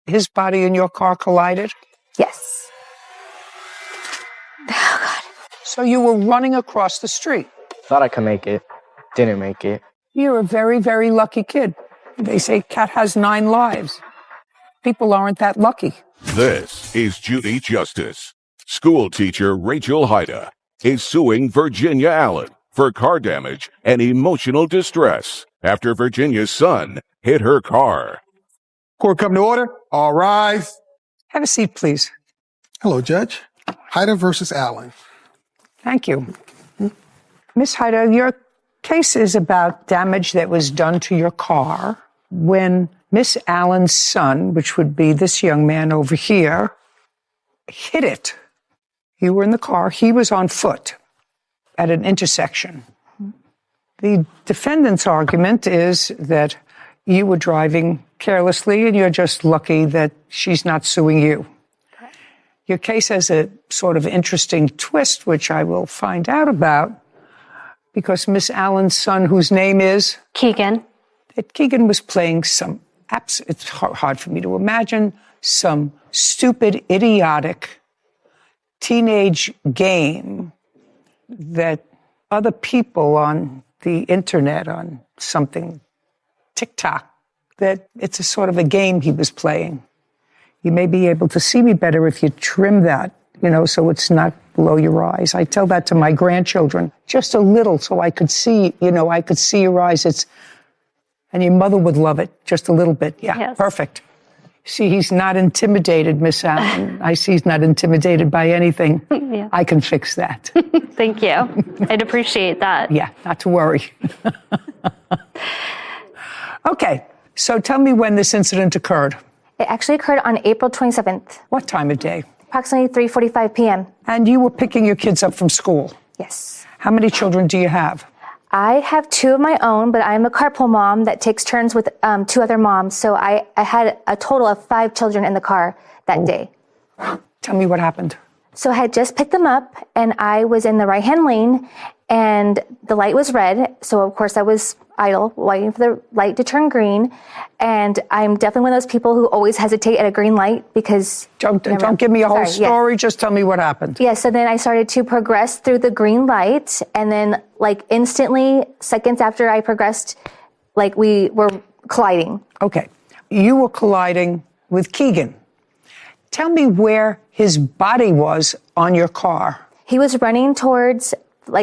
his body and your car collided? Yes. Oh, God. So you were running across the street. Thought I could make it. Didn't make it. You're a very, very lucky kid. They say cat has 9 lives. People aren't that lucky. This is Judy Justice. School teacher Rachel Haida is suing Virginia Allen for car damage and emotional distress after Virginia's son hit her car. Court come to order. All rise. Have a seat, please. Hello, Judge. Haida versus Allen. Thank you. Miss Haida, your case is about damage that was done to your car when Miss Allen's son, which would be this young man over here, hit it. You were in the car. He was on foot at an intersection. The defendant's argument is that you were driving carelessly and you're just lucky that she's not suing you. Your case has a sort of interesting twist, which I will find out about, because Miss Allen's son, whose name is? Keegan. That Keegan was playing it's hard for me to imagine, some stupid, idiotic teenage game that other people on the internet, on something, TikTok, that it's a sort of a game he was playing. You may be able to see me better if you trim that, so it's not below your eyes. I tell that to my grandchildren, just a little, so I could see, I could see your eyes. And your mother would love it, just a little bit. Yeah, yes. Perfect. See, he's not intimidated, Miss Allen. I see he's not intimidated by anything. Yeah. I can fix that. Thank you. I'd appreciate that. Yeah, not to worry. Okay, so tell me when this incident occurred. It actually occurred on April 27th. What time of day? Approximately 3:45 p.m. And you were picking your kids up from school? Yes. How many children do you have? I have 2 of my own, but I'm a carpool mom that takes turns with 2 other moms. So I had a total of 5 children in the car that day. Tell me what happened. So I had just picked them up, and I was in the right-hand lane, and the light was red. So, of course, I was idle, waiting for the light to turn green. And I'm definitely one of those people who always hesitate at a green light because... Don't give me a whole story. Yes. Just tell me what happened. Yeah, so then I started to progress through the green light. And then, instantly, seconds after I progressed, we were colliding. Okay. You were colliding with Keegan. Tell me where his body was on your car. He was running towards,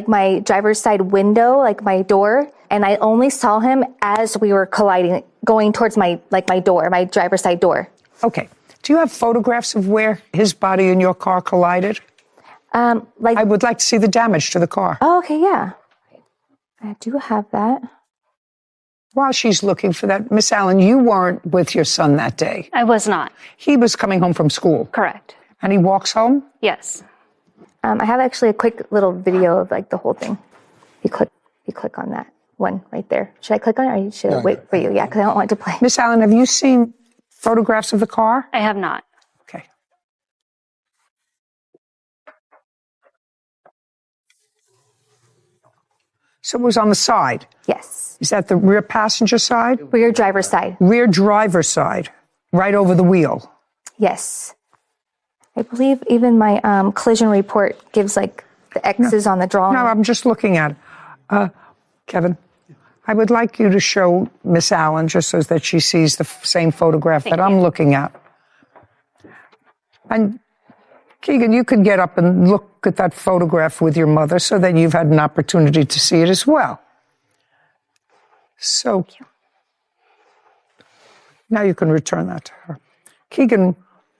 my driver's side window, my door. And I only saw him as we were colliding, going towards my door, my driver's side door. Okay. Do you have photographs of where his body and your car collided? I would like to see the damage to the car. Oh, okay, yeah. I do have that. While she's looking for that, Miss Allen, you weren't with your son that day. I was not. He was coming home from school. Correct. And he walks home? Yes. I have actually a quick little video of the whole thing. You click on that one right there. Should I click on it or should I wait for you? Yeah, because I don't want it to play. Miss Allen, have you seen photographs of the car? I have not. Okay. So it was on the side? Yes. Is that the rear passenger side? Rear driver's side. Rear driver's side, right over the wheel? Yes. I believe even my collision report gives the X's on the drawing. No, I'm just looking at it. Kevin, I would like you to show Miss Allen just so that she sees the same photograph that I'm looking at. And Keegan, you could get up and look at that photograph with your mother so that you've had an opportunity to see it as well. So now you can return that to her. Keegan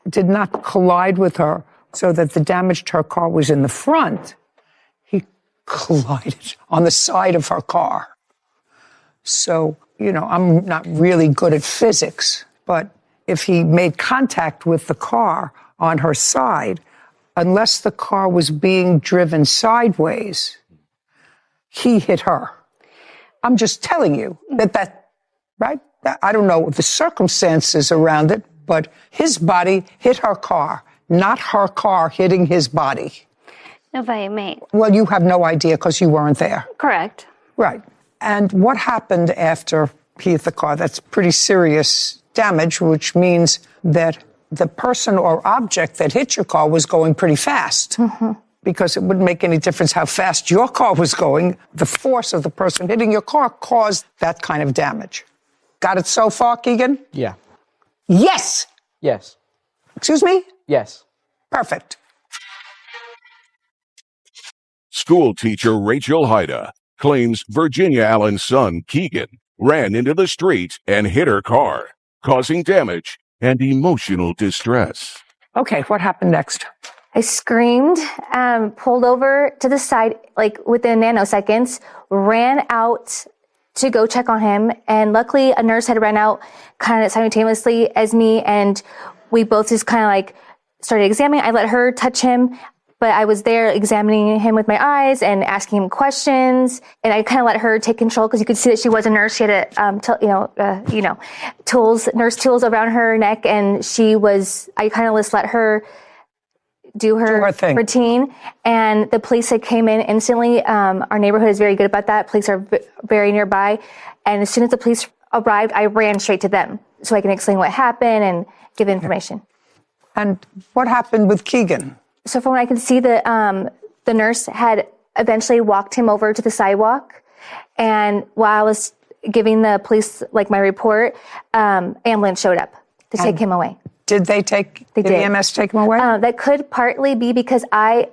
did not collide with her so that the damage to her car was in the front. He collided on the side of her car. So, I'm not really good at physics, but if he made contact with the car on her side, unless the car was being driven sideways, he hit her. I'm just telling you that, right? I don't know the circumstances around it, but his body hit her car, not her car hitting his body. No, but I may. Well, you have no idea because you weren't there. Correct. Right. And what happened after he hit the car? That's pretty serious damage, which means that the person or object that hit your car was going pretty fast. Because it wouldn't make any difference how fast your car was going. The force of the person hitting your car caused that kind of damage. Got it so far, Keegan? Yeah. Yes! Yes. Excuse me? Yes. Perfect. School teacher Rachel Haida claims Virginia Allen's son, Keegan, ran into the street and hit her car, causing damage and emotional distress. Okay, what happened next? I screamed, pulled over to the side, like within nanoseconds, ran out to go check on him. And luckily a nurse had ran out kind of simultaneously as me. And we both just kind of like started examining. I let her touch him, but I was there examining him with my eyes and asking him questions. And I kind of let her take control because you could see that she was a nurse. She had a, tools, nurse tools around her neck. And I kind of just let her do her routine. And the police had came in instantly. Our neighborhood is very good about that. Police are very nearby. And as soon as the police arrived, I ran straight to them so I can explain what happened and give information. And what happened with Keegan? So from what I could see, the nurse had eventually walked him over to the sidewalk. And while I was giving the police my report, ambulance showed up to take him away. Did they take, did EMS take him away? That could partly be because I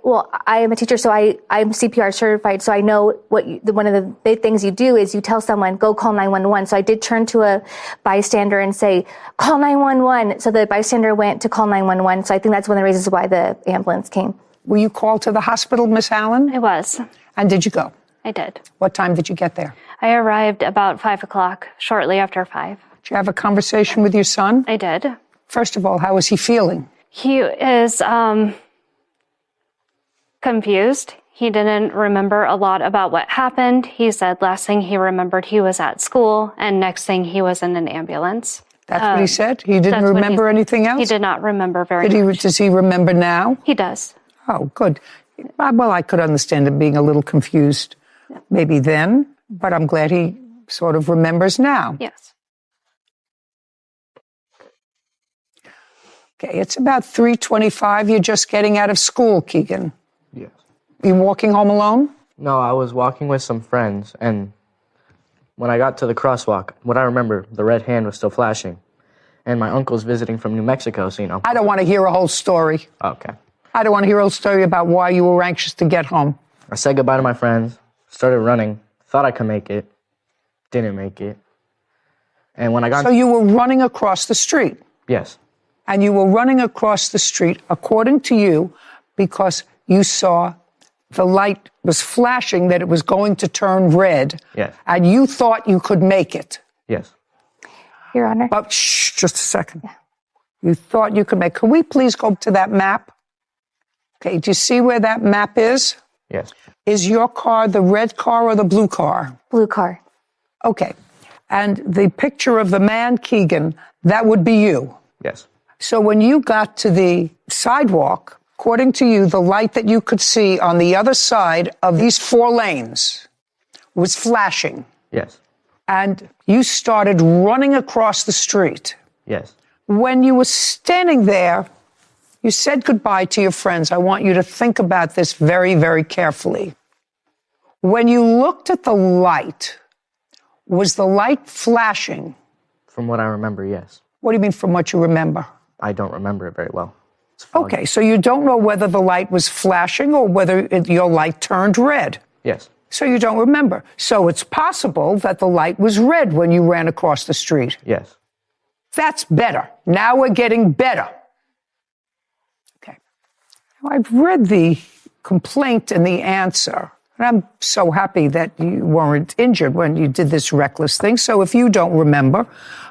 am a teacher, so I'm CPR certified, so I know one of the big things you do is you tell someone, go call 911. So I did turn to a bystander and say, call 911. So the bystander went to call 911. So I think that's one of the reasons why the ambulance came. Were you called to the hospital, Miss Allen? I was. And did you go? I did. What time did you get there? I arrived about 5 o'clock, shortly after 5. Did you have a conversation with your son? I did. First of all, how is he feeling? He is confused. He didn't remember a lot about what happened. He said last thing he remembered, he was at school, and next thing he was in an ambulance. That's what he said? He didn't remember anything else? He did not remember very much. Does he remember now? He does. Oh, good. Well, I could understand him being a little confused maybe then, but I'm glad he sort of remembers now. Yes. Okay, it's about 3:25. You're just getting out of school, Keegan. Yes. You walking home alone? No, I was walking with some friends, and when I got to the crosswalk, what I remember, the red hand was still flashing. And my uncle's visiting from New Mexico, so I don't want to hear a whole story. Okay. I don't want to hear a whole story about why you were anxious to get home. I said goodbye to my friends, started running, thought I could make it, didn't make it. And when I got... So you were running across the street? Yes. And you were running across the street, according to you, because you saw the light was flashing, that it was going to turn red. Yes. And you thought you could make it. Yes. Your Honor. But shh, just a second. Yeah. You thought you could make. Can we please go to that map? Okay, do you see where that map is? Yes. Is your car the red car or the blue car? Blue car. Okay. And the picture of the man, Keegan, that would be you. Yes. So when you got to the sidewalk, according to you, the light that you could see on the other side of these 4 lanes was flashing. Yes. And you started running across the street. Yes. When you were standing there, you said goodbye to your friends. I want you to think about this very, very carefully. When you looked at the light, was the light flashing? From what I remember, yes. What do you mean from what you remember? I don't remember it very well. Okay, so you don't know whether the light was flashing or whether your light turned red. Yes. So you don't remember. So it's possible that the light was red when you ran across the street. Yes. That's better. Now we're getting better. Okay. Now, I've read the complaint and the answer, and I'm so happy that you weren't injured when you did this reckless thing. So if you don't remember,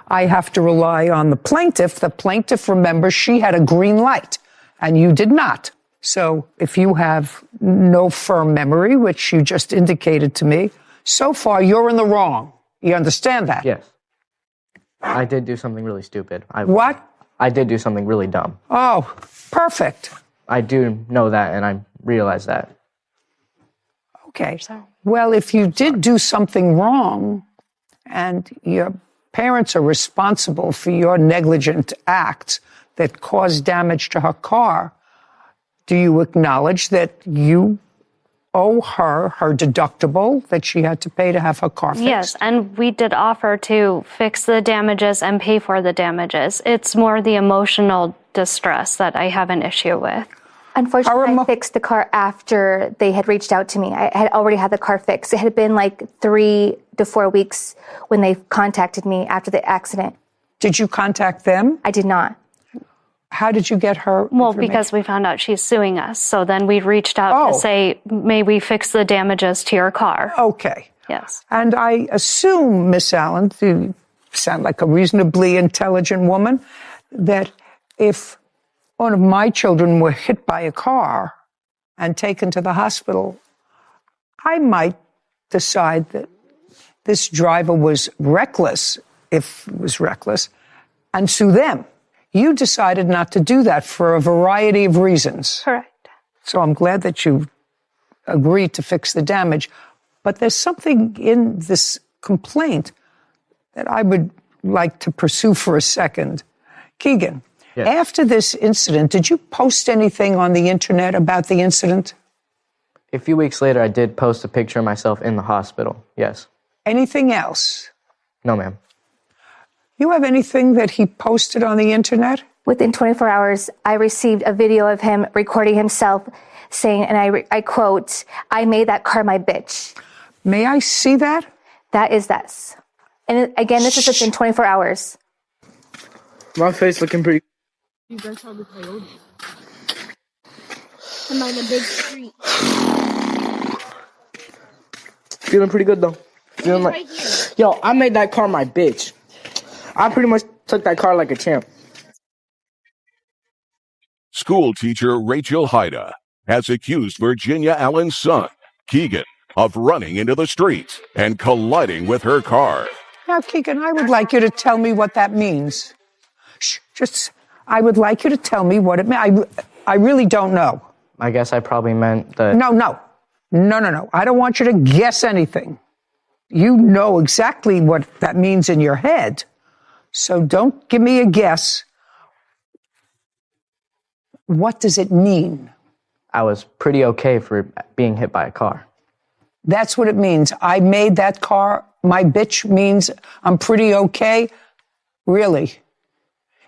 I have to rely on the plaintiff. The plaintiff remembers she had a green light, and you did not. So if you have no firm memory, which you just indicated to me, so far you're in the wrong. You understand that? Yes. I did do something really stupid. What? I did do something really dumb. Oh, perfect. I do know that, and I realize that. Okay. Well, if you did do something wrong and your parents are responsible for your negligent acts that caused damage to her car, do you acknowledge that you owe her deductible that she had to pay to have her car fixed? Yes, and we did offer to fix the damages and pay for the damages. It's more the emotional distress that I have an issue with. Unfortunately, I fixed the car after they had reached out to me. I had already had the car fixed. It had been like 3 to 4 weeks when they contacted me after the accident. Did you contact them? I did not. How did you get her? Well, because we found out she's suing us. So then we reached out to say, may we fix the damages to your car? Okay. Yes. And I assume, Miss Allen, you sound like a reasonably intelligent woman, that if one of my children were hit by a car and taken to the hospital, I might decide that this driver was reckless, if it was reckless, and sue them. You decided not to do that for a variety of reasons. Correct. So I'm glad that you agreed to fix the damage. But there's something in this complaint that I would like to pursue for a second. Keegan, yes. After this incident, did you post anything on the internet about the incident? A few weeks later, I did post a picture of myself in the hospital, yes. Anything else? No, ma'am. You have anything that he posted on the internet? Within 24 hours, I received a video of him recording himself saying, and I quote, "I made that car my bitch." May I see that? That is that. And again, this is within 24 hours. My face looking pretty. You guys saw the coyote. I'm on a big street. Feeling pretty good, though. Feeling like, right here. yo, I made that car my bitch. I pretty much took that car like a champ. School teacher Rachel Haida has accused Virginia Allen's son, Keegan, of running into the street and colliding with her car. Now, Keegan, I would like you to tell me what that means. I would like you to tell me what it means. I really don't know. I guess I probably meant that. No. I don't want you to guess anything. You know exactly what that means in your head. So don't give me a guess. What does it mean? I was pretty okay for being hit by a car. That's what it means. I made that car my bitch means I'm pretty okay? Really?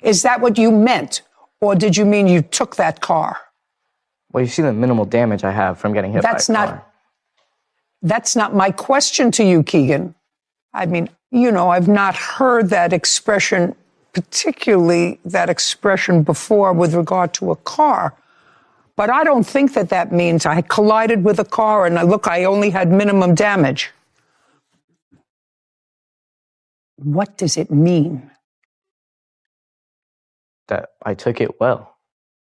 Is that what you meant? Or did you mean you took that car? Well, you see the minimal damage I have from getting hit by a car. That's not my question to you, Keegan. I mean, I've not heard that expression, particularly that expression before with regard to a car. But I don't think that means I collided with a car and I only had minimum damage. What does it mean? That I took it well.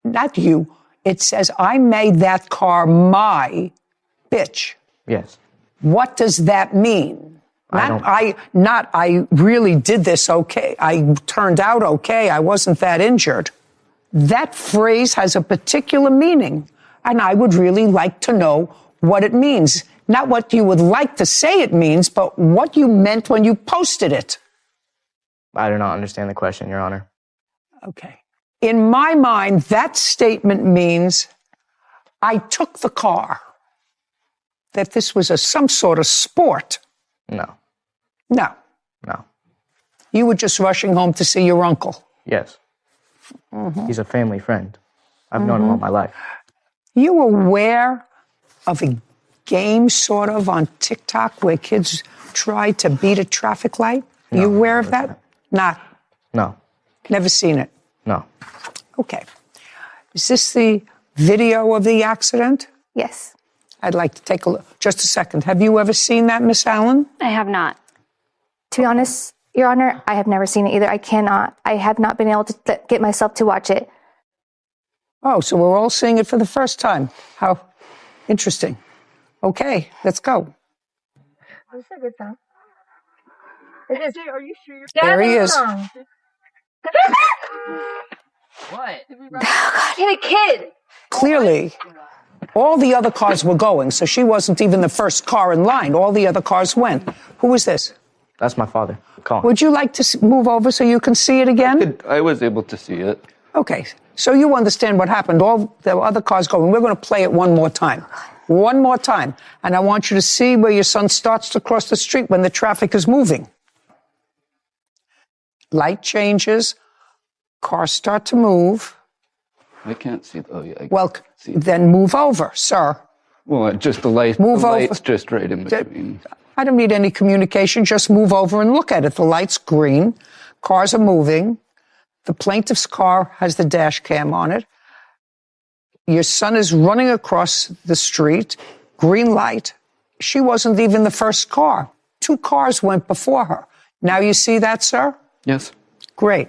Not you. It says I made that car my bitch. Yes. What does that mean? I really did this okay. I turned out okay. I wasn't that injured. That phrase has a particular meaning, and I would really like to know what it means. Not what you would like to say it means, but what you meant when you posted it. I do not understand the question, Your Honor. Okay. In my mind, that statement means I took the car. That this was some sort of sport. No. No. No. You were just rushing home to see your uncle. Yes. Mm-hmm. He's a family friend. I've known him all my life. You aware of a game sort of on TikTok where kids try to beat a traffic light? No, you aware of that? Not? No. Never seen it? No. Okay. Is this the video of the accident? Yes. I'd like to take a look. Just a second. Have you ever seen that, Miss Allen? I have not. To be honest, Your Honor, I have never seen it either. I have not been able to get myself to watch it. Oh, so we're all seeing it for the first time. How interesting. Okay, let's go. That's a good song. Are you sure? There he is. What? Hit a kid. Clearly, all the other cars were going, so she wasn't even the first car in line. All the other cars went. Who was this? That's my father. Call him. Would you like to move over so you can see it again? I was able to see it. Okay, so you understand what happened. All the other cars go, and we're going to play it one more time. One more time. And I want you to see where your son starts to cross the street when the traffic is moving. Light changes, cars start to move. I can't see. Oh, yeah. Well, see. then move over, sir. Well, just the light. Move the over. light's just right in between. I don't need any communication. Just move over and look at it. The light's green. Cars are moving. The plaintiff's car has the dash cam on it. Your son is running across the street. Green light. She wasn't even the first car. 2 cars went before her. Now you see that, sir? Yes. Great.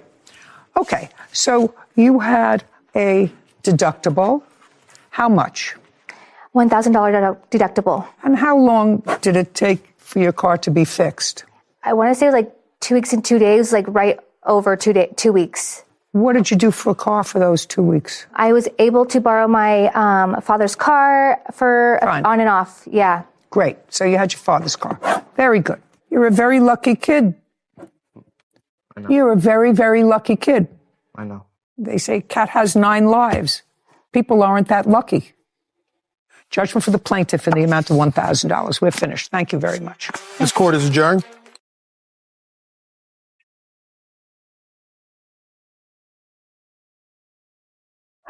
Okay, so you had a deductible. How much? $1,000 deductible. And how long did it take for your car to be fixed? I want to say it was like 2 weeks and 2 days, like right over 2 weeks. What did you do for a car for those 2 weeks? I was able to borrow my father's car for Fine. on and off. Yeah. Great. So you had your father's car. Very good. You're a very lucky kid. I know. You're a very, very lucky kid. I know. They say cat has 9 lives. People aren't that lucky. Judgment for the plaintiff in the amount of $1,000. We're finished. Thank you very much. This court is adjourned.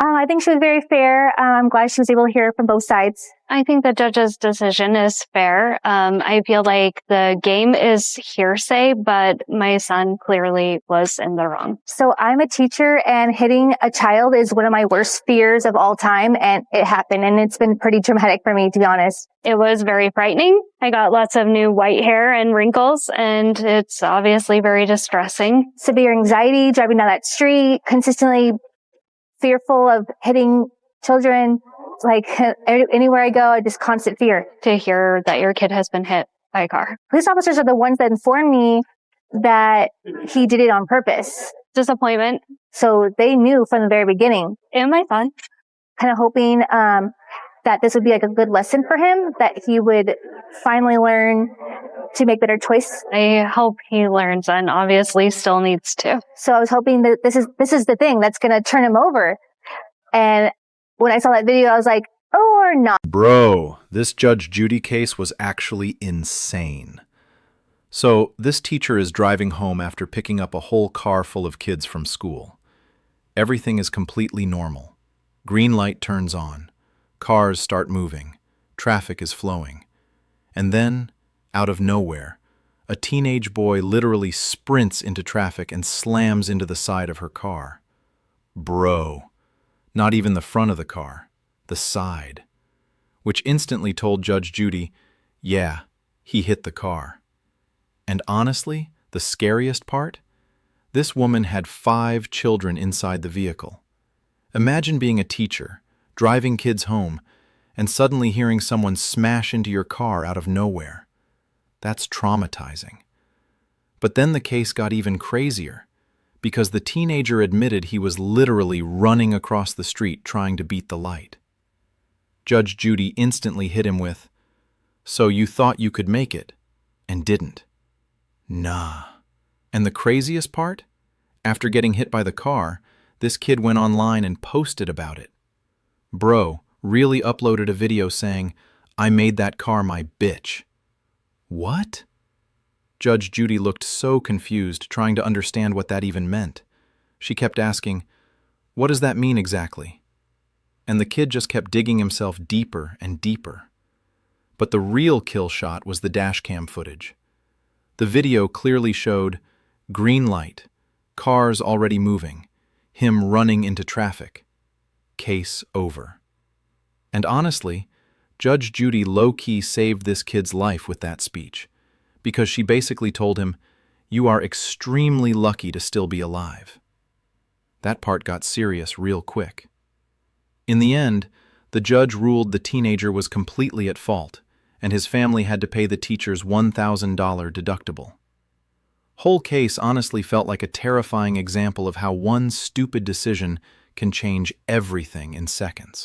I think she was very fair. I'm glad she was able to hear from both sides. I think the judge's decision is fair. I feel like the game is hearsay, but my son clearly was in the wrong. So I'm a teacher, and hitting a child is one of my worst fears of all time, and it happened, and it's been pretty traumatic for me, to be honest. It was very frightening. I got lots of new white hair and wrinkles, and it's obviously very distressing. Severe anxiety, driving down that street, consistently fearful of hitting children. Like anywhere I go, just constant fear. To hear that your kid has been hit by a car. Police officers are the ones that informed me that he did it on purpose. Disappointment. So they knew from the very beginning. And my son. Kind of hoping that this would be like a good lesson for him, that he would finally learn to make better choice. I hope he learns, and obviously still needs to. So I was hoping that this is the thing that's going to turn him over. And when I saw that video, I was like, oh, or not. Bro, this Judge Judy case was actually insane. So this teacher is driving home after picking up a whole car full of kids from school. Everything is completely normal. Green light turns on. Cars start moving. Traffic is flowing. And then, out of nowhere, a teenage boy literally sprints into traffic and slams into the side of her car. Bro. Not even the front of the car, the side. Which instantly told Judge Judy, yeah, he hit the car. And honestly, the scariest part? This woman had 5 children inside the vehicle. Imagine being a teacher, driving kids home, and suddenly hearing someone smash into your car out of nowhere. That's traumatizing. But then the case got even crazier, because the teenager admitted he was literally running across the street trying to beat the light. Judge Judy instantly hit him with, "So you thought you could make it, and didn't." Nah. And the craziest part? After getting hit by the car, this kid went online and posted about it. Bro really uploaded a video saying, "I made that car my bitch." What? Judge Judy looked so confused, trying to understand what that even meant. She kept asking, "What does that mean exactly?" And the kid just kept digging himself deeper and deeper. But the real kill shot was the dashcam footage. The video clearly showed green light, cars already moving, him running into traffic. Case over. And honestly, Judge Judy low-key saved this kid's life with that speech, because she basically told him, "You are extremely lucky to still be alive." That part got serious real quick. In the end, the judge ruled the teenager was completely at fault, and his family had to pay the teacher's $1,000 deductible. Whole case honestly felt like a terrifying example of how one stupid decision can change everything in seconds.